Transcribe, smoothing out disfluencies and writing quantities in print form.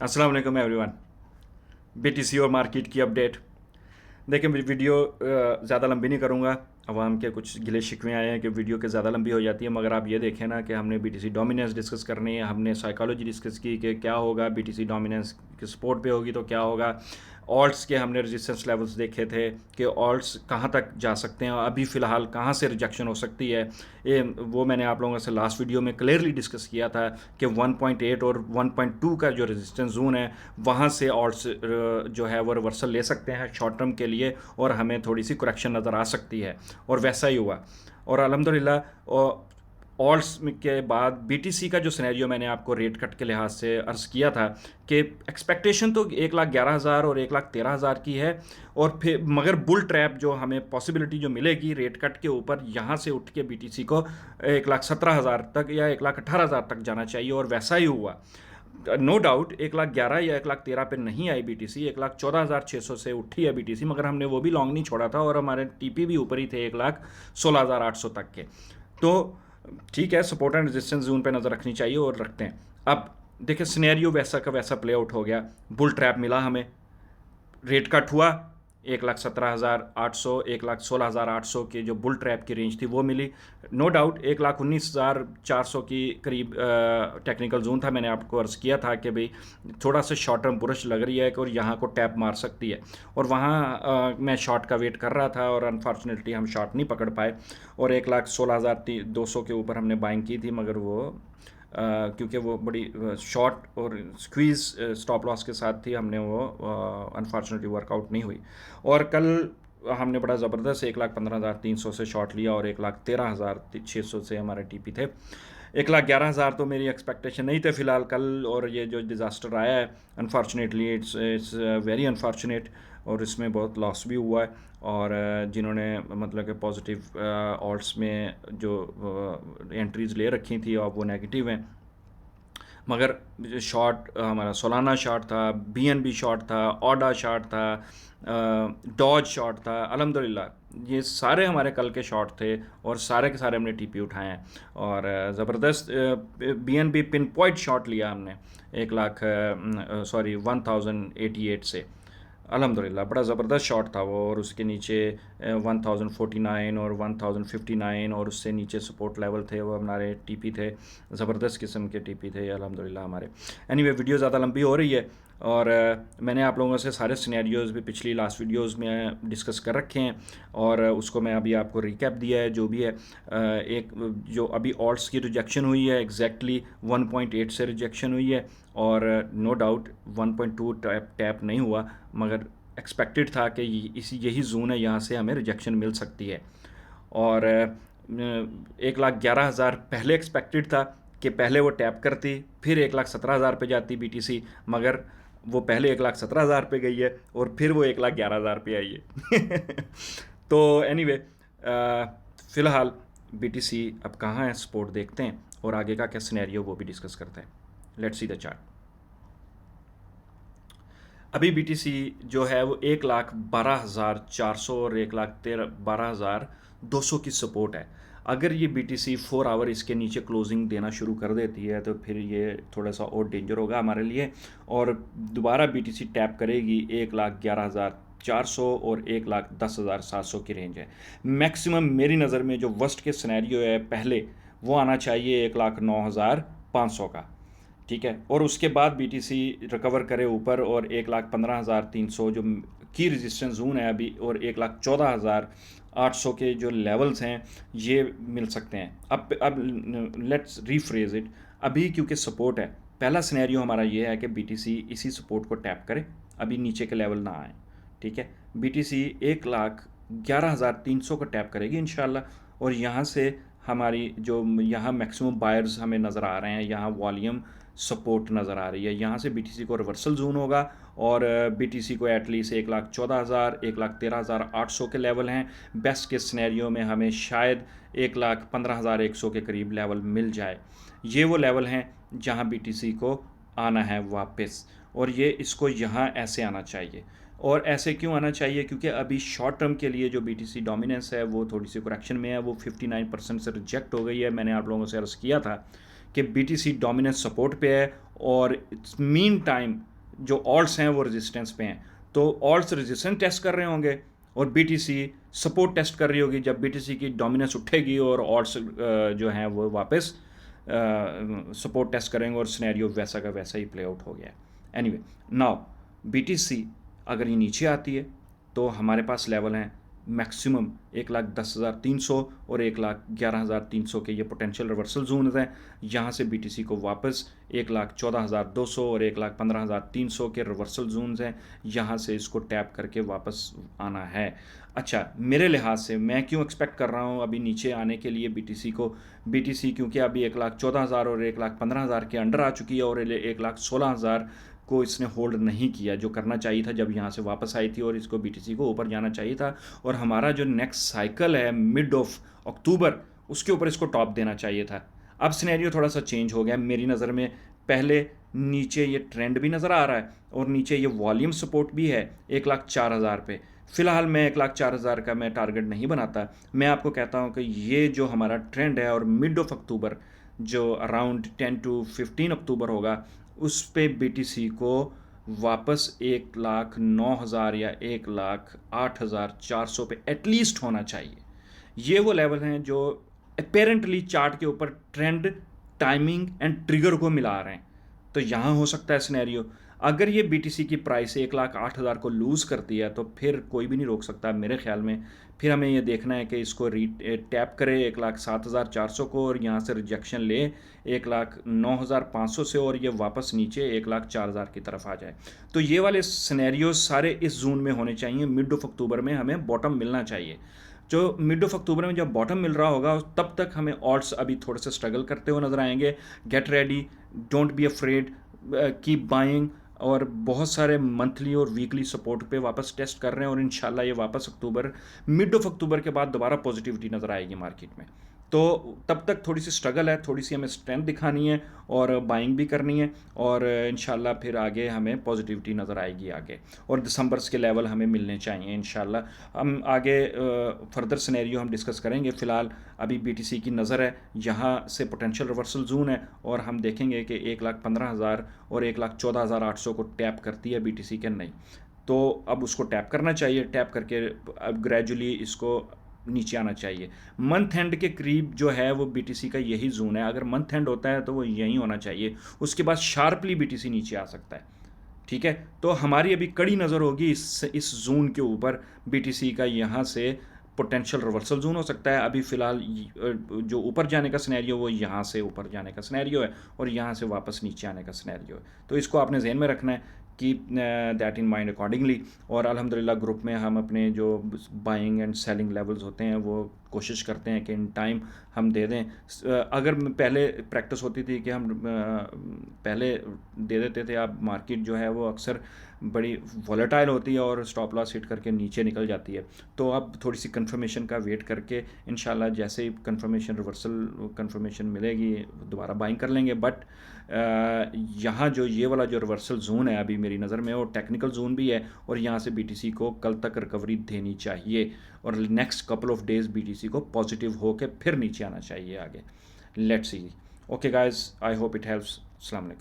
अस्सलाम वालेकुम everyone. BTC और मार्केट की अपडेट। देखिए मेरी वीडियो ज़्यादा लंबी नहीं करूँगा। अवाम के कुछ गिले शिकवे आए हैं कि वीडियो के ज़्यादा लंबी हो जाती है, मगर आप ये देखें ना कि हमने बीटीसी डोमिनेंस डिस्कस करनी है, हमने साइकोलॉजी डिस्कस की कि क्या होगा बीटीसी डोमिनेंस के सपोर्ट पे होगी तो क्या होगा। ऑल्ट्स के हमने रेजिस्टेंस लेवल्स देखे थे कि ऑल्ट्स कहाँ तक जा सकते हैं, अभी फ़िलहाल कहाँ से रिजेक्शन हो सकती है। वो मैंने आप लोगों से लास्ट वीडियो में क्लियरली डिस्कस किया था कि 1.8 और 1.2 का जो रेजिस्टेंस जोन है वहाँ से ऑल्ट्स जो है वो रिवर्सल ले सकते हैं शॉर्ट टर्म के लिए, और हमें थोड़ी सी करेक्शन नज़र आ सकती है, और वैसा ही हुआ। और अल्हम्दुलिल्लाह ऑल्ट्स के बाद बीटीसी का जो सिनेरियो मैंने आपको रेट कट के लिहाज से अर्ज़ किया था कि एक्सपेक्टेशन तो 1,11,000 और 1,13,000 की है, और फिर मगर बुल ट्रैप जो हमें पॉसिबिलिटी जो मिलेगी रेट कट के ऊपर, यहाँ से उठ के बीटीसी को 1,17,000 तक या 1,18,000 तक जाना चाहिए, और वैसा ही हुआ। नो डाउट 1,11,000 या 1,13,000 पे नहीं आई बीटीसी, 1,14,600 से उठी है बीटीसी, मगर हमने वो भी लॉन्ग नहीं छोड़ा था और हमारे टीपी भी ऊपर ही थे 1,16,800 तक के। तो ठीक है, सपोर्ट एंड रेजिस्टेंस जोन पे नज़र रखनी चाहिए और रखते हैं। अब देखिए सिनेरियो वैसा का वैसा प्ले आउट हो गया, बुल ट्रैप मिला हमें, रेट कट हुआ, 1,17,800 1,16,800 की जो बुल ट्रैप की रेंज थी वो मिली। नो डाउट 1,19,400 की करीब टेक्निकल जोन था। मैंने आपको अर्ज़ किया था कि भाई थोड़ा सा शॉर्ट टर्म बुरश लग रही है कि और यहाँ को टैप मार सकती है, और वहाँ मैं शॉर्ट का वेट कर रहा था और अनफॉर्चुनेटली हम शॉर्ट नहीं पकड़ पाए, और 1,16,200 के ऊपर हमने बाइंग की थी, मगर वो क्योंकि वो बड़ी शॉर्ट और स्क्वीज़ स्टॉप लॉस के साथ थी, हमने वो अनफॉर्चुनेटली वर्कआउट नहीं हुई। और कल हमने बड़ा ज़बरदस्त 1,15,300 से शॉर्ट लिया, और 1,13,600 से हमारे टीपी थे। 1,11,000 तो मेरी एक्सपेक्टेशन नहीं थे फ़िलहाल कल, और ये जो डिज़ास्टर आया है अनफॉर्चुनेटली इट्स वेरी अनफॉर्चुनेट, और इसमें बहुत लॉस भी हुआ है। और जिन्होंने मतलब कि पॉजिटिव ऑल्ट्स में जो एंट्रीज़ ले रखी थी अब वो नेगेटिव हैं, मगर शॉर्ट हमारा सोलाना शॉर्ट था, बीएनबी शॉर्ट था, ऑडा शॉर्ट था, डॉज शॉर्ट था। अल्हम्दुलिल्लाह ये सारे हमारे कल के शॉर्ट थे, और सारे के सारे हमने टीपी उठाए हैं, और ज़बरदस्त बीएनबी पिन पॉइंट शॉर्ट लिया हमने 1,088 से। अल्हम्दुलिल्लाह बड़ा ज़बरदस्त शॉट था वो, और उसके नीचे 1049 और 1059 और उससे नीचे सपोर्ट लेवल थे, वो हमारे टीपी थे, ज़बरदस्त किस्म के टीपी थे अल्हम्दुलिल्लाह हमारे। एनीवे वीडियो ज़्यादा लंबी हो रही है, और मैंने आप लोगों से सारे सिनेरियोज़ भी पिछली लास्ट वीडियोज़ में डिस्कस कर रखे हैं, और उसको मैं अभी आपको रिकैप दिया है जो भी है। एक जो अभी ऑल्ट्स की रिजेक्शन हुई है एग्जैक्टली 1.8 से रिजेक्शन हुई है, और नो डाउट 1.2 टैप नहीं हुआ, मगर एक्सपेक्टेड था कि इसी यही जोन है, यहाँ से हमें रिजेक्शन मिल सकती है। और 1,11,000 पहले एक्सपेक्टेड था कि पहले वो टैप करती, फिर 1,17,000 पे जाती बीटीसी, मगर वो पहले 1,17,000 पे गई है और फिर वो 1,11,000 पे आई है। तो एनीवे फ़िलहाल बीटीसी अब कहाँ है, सपोर्ट देखते हैं, और आगे का क्या सिनेरियो वो भी डिस्कस करते हैं। Let's see the chart. अभी बीटीसी जो है वो 1,12,400 और 1,12,200 की सपोर्ट है। अगर ये बीटीसी 4 आवर इसके नीचे क्लोजिंग देना शुरू कर देती है तो फिर ये थोड़ा सा और डेंजर होगा हमारे लिए, और दोबारा बीटीसी टैप करेगी 1,11,400 और 1,10,700 की रेंज है। मैक्सिमम मेरी नज़र में जो वर्स्ट के सिनेरियो है पहले वो आना चाहिए 1,09,500 का, ठीक है, और उसके बाद बीटीसी रिकवर करे ऊपर और 1,15,300 जो की रेजिस्टेंस जोन है अभी, और 1,14,800 के जो लेवल्स हैं ये मिल सकते हैं। अब लेट्स रीफ्रेज इट। अभी क्योंकि सपोर्ट है, पहला सिनेरियो हमारा ये है कि बीटीसी इसी सपोर्ट को टैप करे, अभी नीचे के लेवल ना आए, ठीक है। बीटीसी 1,11,300 को टैप करेगी इंशाल्लाह, और यहाँ से हमारी जो यहाँ मैक्सिमम बायर्स हमें नज़र आ रहे हैं, यहाँ वॉल्यूम सपोर्ट नज़र आ रही है, यहाँ से बीटीसी को रिवर्सल जोन होगा, और बीटीसी को एटलीस्ट 1,14,000 1,13,800 के लेवल हैं। बेस्ट के सिनेरियो में हमें शायद 1,15,100 के करीब लेवल मिल जाए। ये वो लेवल हैं जहाँ बीटीसी को आना है वापस, और ये इसको यहाँ ऐसे आना चाहिए। और ऐसे क्यों आना चाहिए? क्योंकि अभी शॉर्ट टर्म के लिए जो बीटीसी डोमिनेंस है वो थोड़ी सी करेक्शन में है, वो 59% से रिजेक्ट हो गई है। मैंने आप लोगों से अर्ज़ किया था कि बीटीसी डोमिनेंस सपोर्ट पे है, और मीन टाइम जो ऑल्ट्स हैं वो रेजिस्टेंस पे हैं, तो ऑल्ट्स रेजिस्टेंस टेस्ट कर रहे होंगे और बीटीसी सपोर्ट टेस्ट कर रही होगी। जब बीटीसी की डोमिनेंस उठेगी और ऑल्ट्स जो हैं वो वापस सपोर्ट टेस्ट करेंगे और सिनेरियो वैसा का वैसा ही प्ले आउट हो गया। एनीवे, नाउ बीटीसी अगर ये नीचे आती है तो हमारे पास लेवल हैं मैक्सिमम 1,10,300 और 1,11,300 के, ये पोटेंशियल रिवर्सल जोन हैं। यहाँ से बीटीसी को वापस 1,14,200 और 1,15,300 के रिवर्सल जोन्स हैं, यहाँ से इसको टैप करके वापस आना है। अच्छा, मेरे लिहाज से मैं क्यों एक्सपेक्ट कर रहा हूँ अभी नीचे आने के लिए बीटीसी को, बीटीसी क्योंकि अभी 1,14,000 और 1,15,000 के अंडर आ चुकी है और 1,16,000 को इसने होल्ड नहीं किया, जो करना चाहिए था जब यहाँ से वापस आई थी, और इसको बीटीसी को ऊपर जाना चाहिए था। और हमारा जो नेक्स्ट साइकिल है मिड ऑफ अक्टूबर, उसके ऊपर इसको टॉप देना चाहिए था। अब सिनेरियो थोड़ा सा चेंज हो गया मेरी नज़र में। पहले नीचे ये ट्रेंड भी नज़र आ रहा है और नीचे ये वॉल्यूम सपोर्ट भी है 1,04,000 पे। फ़िलहाल मैं 1,04,000 का मैं टारगेट नहीं बनाता। मैं आपको कहता हूँ कि ये जो हमारा ट्रेंड है और मिड ऑफ अक्टूबर जो अराउंड 10 to 15 अक्टूबर होगा, उस पे बीटीसी को वापस 1,09,000 या 1,08,400 पे एटलीस्ट होना चाहिए। ये वो लेवल हैं जो अपेरेंटली चार्ट के ऊपर ट्रेंड, टाइमिंग एंड ट्रिगर को मिला रहे हैं। तो यहाँ हो सकता है सिनेरियो, अगर ये बीटीसी की प्राइस 1,08,000 को लूज़ करती है तो फिर कोई भी नहीं रोक सकता मेरे ख्याल में। फिर हमें ये देखना है कि इसको टैप करे 1,07,400 को और यहाँ से रिजेक्शन ले 1,09,500 से और ये वापस नीचे 1,04,000 की तरफ आ जाए। तो ये वाले सिनेरियो सारे इस जोन में होने चाहिए। मिड ऑफ अक्टूबर में हमें बॉटम मिलना चाहिए। जो मिड ऑफ अक्टूबर में जब बॉटम मिल रहा होगा तब तक हमें ऑल्ट्स अभी थोड़े से स्ट्रगल करते हुए नजर आएंगे। Get ready, don't be afraid, keep buying, और बहुत सारे मंथली और वीकली सपोर्ट पे वापस टेस्ट कर रहे हैं और इंशाल्लाह ये वापस अक्टूबर, मिड ऑफ अक्टूबर के बाद दोबारा पॉजिटिविटी नज़र आएगी मार्केट में। तो तब तक थोड़ी सी स्ट्रगल है, थोड़ी सी हमें स्ट्रेंथ दिखानी है और बाइंग भी करनी है, और इंशाल्लाह फिर आगे हमें पॉजिटिविटी नज़र आएगी आगे, और दिसंबर्स के लेवल हमें मिलने चाहिए इंशाल्लाह। हम आगे फर्दर सिनेरियो हम डिस्कस करेंगे। फ़िलहाल अभी बीटीसी की नज़र है यहाँ से पोटेंशियल रिवर्सल जोन है, और हम देखेंगे कि 1,15,000 और 1,14,800 को टैप करती है बीटीसी के नहीं, तो अब उसको टैप करना चाहिए। टैप करके अब ग्रेजुअली इसको नीचे आना चाहिए। मंथ एंड के करीब जो है वो बीटीसी का यही जोन है। अगर मंथ एंड होता है तो वो यहीं होना चाहिए, उसके बाद शार्पली बीटीसी नीचे आ सकता है। ठीक है, तो हमारी अभी कड़ी नज़र होगी इस जोन के ऊपर। बीटीसी का यहाँ से पोटेंशियल रिवर्सल जोन हो सकता है। अभी फ़िलहाल जो ऊपर जाने का सिनेरियो वो यहाँ से ऊपर जाने का सिनेरियो है और यहाँ से वापस नीचे आने का सिनेरियो है। तो इसको आपने जहन में रखना है, keep that in mind accordingly. और अल्हम्दुलिल्लाह ग्रुप में हम अपने जो बाइंग एंड सेलिंग लेवल्स होते हैं वो कोशिश करते हैं कि इन टाइम हम दे दें। अगर पहले प्रैक्टिस होती थी कि हम पहले दे देते थे, अब मार्केट जो है वो अक्सर बड़ी वॉलेटाइल होती है और स्टॉप लॉस हिट करके नीचे निकल जाती है। तो अब थोड़ी सी कंफर्मेशन का वेट करके इंशाल्लाह जैसे ही कंफर्मेशन मिलेगी दोबारा बाइंग कर लेंगे। बट यहाँ जो ये वाला जो रिवर्सल जोन है अभी मेरी नज़र में वो टेक्निकल जोन भी है, और यहाँ से बीटीसी को कल तक रिकवरी देनी चाहिए और next couple of days BTC को पॉजिटिव होकर फिर नीचे आना चाहिए आगे। Let's see. Okay guys, I hope it helps. अस्सलाम वालेकुम।